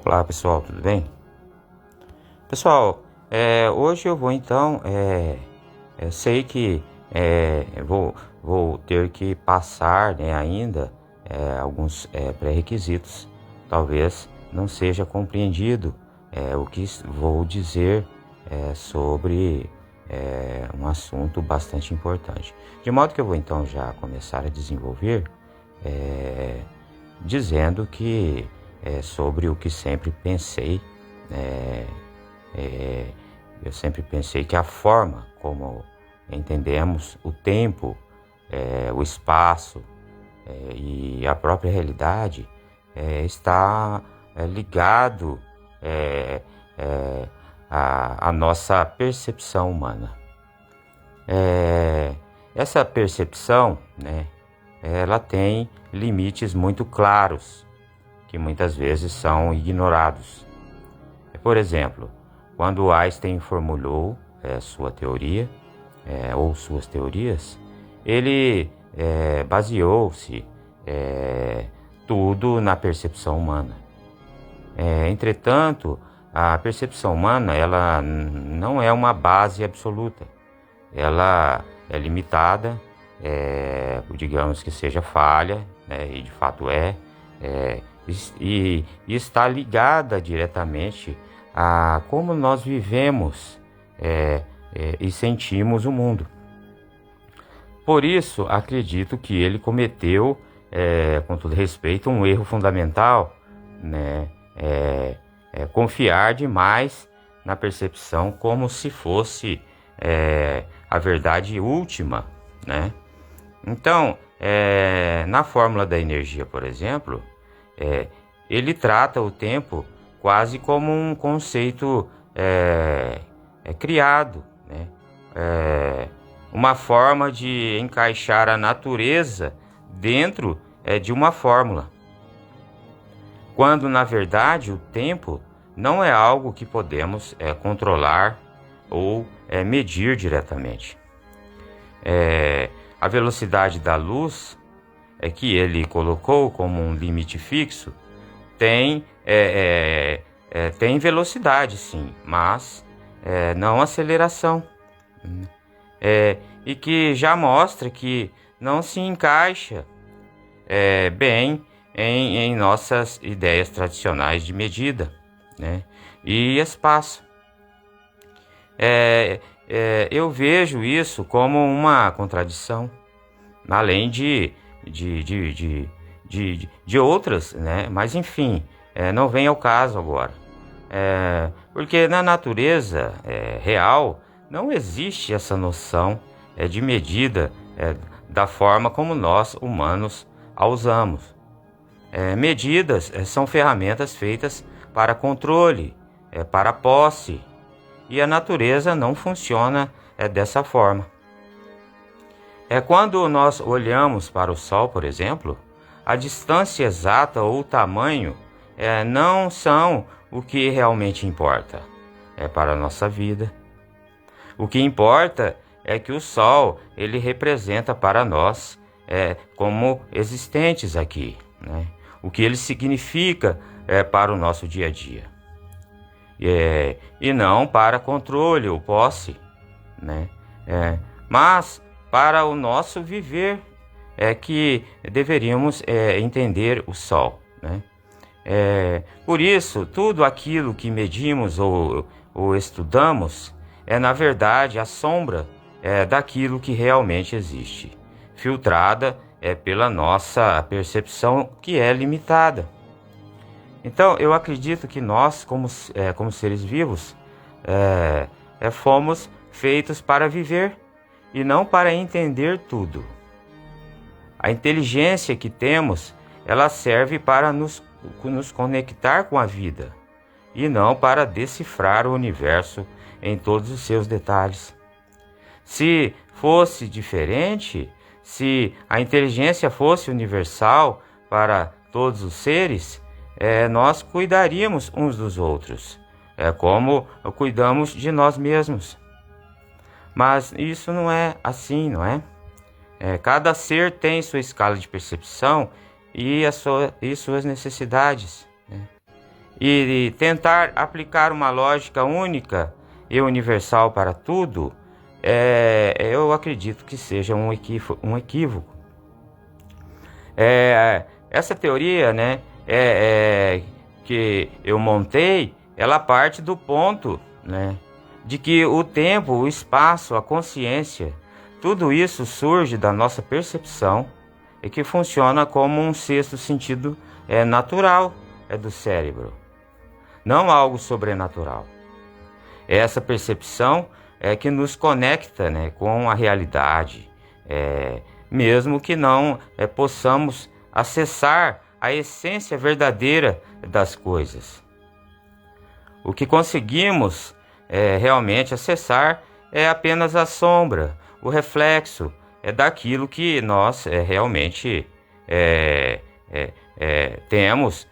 Olá pessoal, tudo bem? Pessoal, hoje eu vou então, sei que vou ter que passar, né, ainda alguns pré-requisitos. Talvez não seja compreendido o que vou dizer sobre um assunto bastante importante. De modo que eu vou então já começar a desenvolver dizendo que sobre o que sempre pensei. Eu sempre pensei que a forma como entendemos o tempo, o espaço e a própria realidade está ligado à nossa percepção humana. Essa percepção, né, ela tem limites muito claros, que muitas vezes são ignorados. Por exemplo, quando Einstein formulou sua teoria, ou suas teorias, ele baseou-se tudo na percepção humana. Entretanto, a percepção humana ela não é uma base absoluta. Ela é limitada, digamos que seja falha, né, e de fato e está ligada diretamente a como nós vivemos e sentimos o mundo. Por isso, acredito que ele cometeu, com todo respeito, um erro fundamental, né? Confiar demais na percepção como se fosse a verdade última, né? Então, na fórmula da energia, por exemplo, ele trata o tempo quase como um conceito criado, né? Uma forma de encaixar a natureza dentro de uma fórmula, quando na verdade o tempo não é algo que podemos controlar ou medir diretamente. A velocidade da luz que ele colocou como um limite fixo tem velocidade, sim, mas não aceleração. E que já mostra que não se encaixa bem em nossas ideias tradicionais de medida, né, e espaço. Eu vejo isso como uma contradição, além de outras, né? Mas enfim, não vem ao caso agora. Porque na natureza real não existe essa noção de medida da forma como nós humanos a usamos. Medidas são ferramentas feitas para controle, para posse, e a natureza não funciona dessa forma. Quando nós olhamos para o Sol, por exemplo, a distância exata ou o tamanho não são o que realmente importa para a nossa vida. O que importa é que o Sol ele representa para nós como existentes aqui, né? O que ele significa para o nosso dia a dia. E não para controle ou posse, né? Mas para o nosso viver que deveríamos entender o Sol, né? Por isso, tudo aquilo que medimos ou estudamos na verdade, a sombra daquilo que realmente existe, filtrada pela nossa percepção que é limitada. Então, eu acredito que nós, como seres vivos, fomos feitos para viver e não para entender tudo. A inteligência que temos, ela serve para nos conectar com a vida e não para decifrar o universo em todos os seus detalhes. Se fosse diferente, se a inteligência fosse universal para todos os seres, nós cuidaríamos uns dos outros, como cuidamos de nós mesmos. Mas isso não é assim, não é? Cada ser tem sua escala de percepção e suas necessidades, né? e tentar aplicar uma lógica única e universal para tudo, eu acredito que seja um equívoco. Essa teoria, né, que eu montei, ela parte do ponto, né, de que o tempo, o espaço, a consciência, tudo isso surge da nossa percepção e que funciona como um sexto sentido natural do cérebro, não algo sobrenatural. Essa percepção é que nos conecta, né, com a realidade, mesmo que não possamos acessar a essência verdadeira das coisas. O que conseguimos realmente acessar é apenas a sombra, o reflexo daquilo que nós realmente temos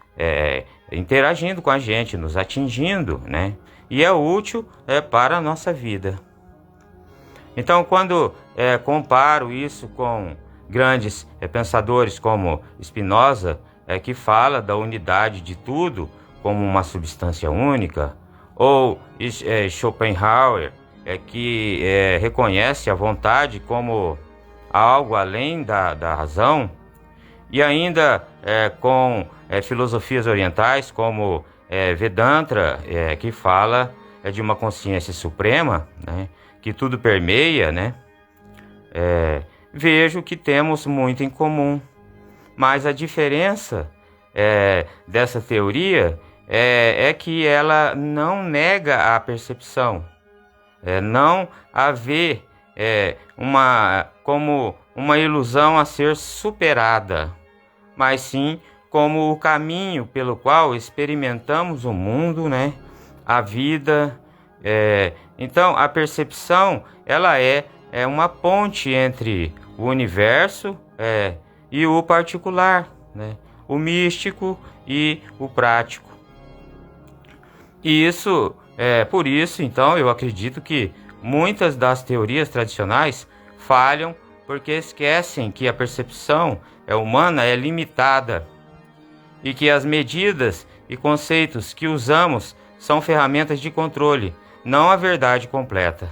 interagindo com a gente, nos atingindo, né? E é útil para a nossa vida. Então, quando comparo isso com grandes pensadores como Spinoza, que fala da unidade de tudo como uma substância única, ou Schopenhauer, que reconhece a vontade como algo além da razão, e ainda com filosofias orientais como Vedanta, que fala de uma consciência suprema, né, que tudo permeia, né, vejo que temos muito em comum. Mas a diferença dessa teoria é que ela não nega a percepção, não a vê como uma ilusão a ser superada, mas sim como o caminho pelo qual experimentamos o mundo, né, a vida. Então, a percepção ela é uma ponte entre o universo e o particular, né, o místico e o prático. E por isso, então, eu acredito que muitas das teorias tradicionais falham porque esquecem que a percepção humana é limitada e que as medidas e conceitos que usamos são ferramentas de controle, não a verdade completa.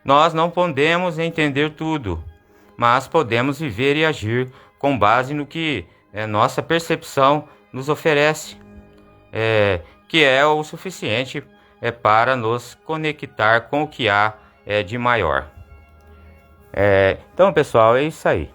Nós não podemos entender tudo, mas podemos viver e agir com base no que nossa percepção nos oferece, que é o suficiente para nos conectar com o que há de maior. Então, pessoal, é isso aí.